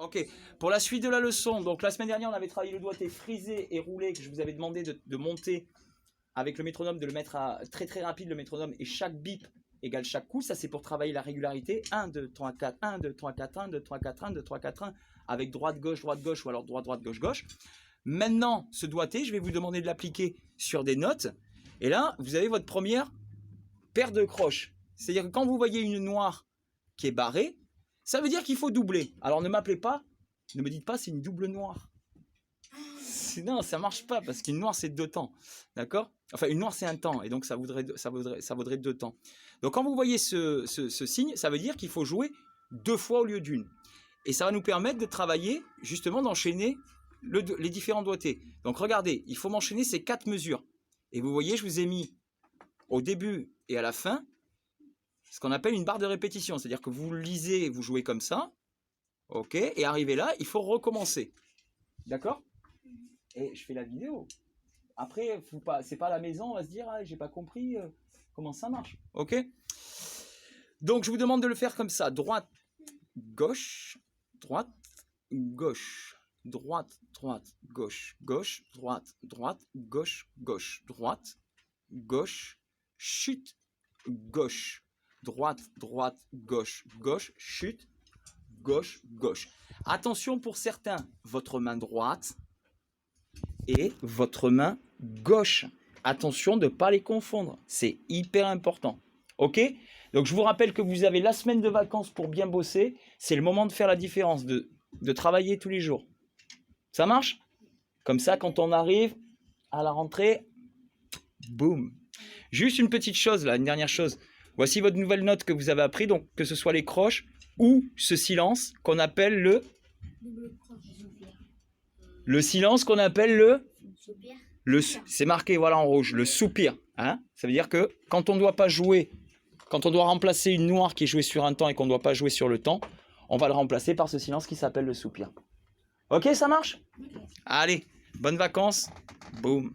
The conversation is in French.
Ok, pour la suite de la leçon, donc la semaine dernière on avait travaillé le doigté frisé et roulé que je vous avais demandé de monter avec le métronome, de le mettre à très très rapide le métronome et chaque bip égale chaque coup, ça c'est pour travailler la régularité, 1, 2, 3, 4, 1, 2, 3, 4, 1, 2, 3, 4, 1, 2, 3, 4, 1 avec droite, gauche ou alors droite, droite, gauche, gauche. Maintenant, ce doigté, je vais vous demander de l'appliquer sur des notes et là, vous avez votre première paire de croches. C'est-à-dire que quand vous voyez une noire qui est barrée, ça veut dire qu'il faut doubler. Alors ne m'appelez pas, ne me dites pas c'est une double noire. Non, ça marche pas parce qu'une noire c'est 2 temps, d'accord? Enfin une noire c'est un temps et donc ça vaudrait 2 temps. Donc quand vous voyez ce signe, ça veut dire qu'il faut jouer 2 fois au lieu d'une. Et ça va nous permettre de travailler justement d'enchaîner les différents doigtés. Donc regardez, il faut m'enchaîner ces 4 mesures. Et vous voyez, je vous ai mis au début et à la fin ce qu'on appelle une barre de répétition, c'est-à-dire que vous lisez, vous jouez comme ça, ok, et arrivé là, il faut recommencer, d'accord? Et je fais la vidéo. Après, c'est pas à la maison, on va se dire, ah, j'ai pas compris comment ça marche, ok? Donc je vous demande de le faire comme ça, droite, gauche, droite, gauche, droite, droite, gauche, gauche, droite, droite, gauche, gauche, droite, gauche, chute, gauche, droite, droite, gauche, gauche, chute, gauche, gauche. Attention pour certains, votre main droite et votre main gauche. Attention de ne pas les confondre, c'est hyper important. Ok? Donc je vous rappelle que vous avez la semaine de vacances pour bien bosser. C'est le moment de faire la différence, de travailler tous les jours. Ça marche? Comme ça, quand on arrive à la rentrée, boum. Juste une petite chose là, une dernière chose. Voici votre nouvelle note que vous avez appris, donc que ce soit les croches ou ce silence qu'on appelle le silence qu'on appelle c'est marqué voilà en rouge, le soupir. Hein, ça veut dire que quand on ne doit pas jouer, quand on doit remplacer une noire qui est jouée sur un temps et qu'on ne doit pas jouer sur le temps, on va le remplacer par ce silence qui s'appelle le soupir. Ok, ça marche? Allez, bonnes vacances. Boum.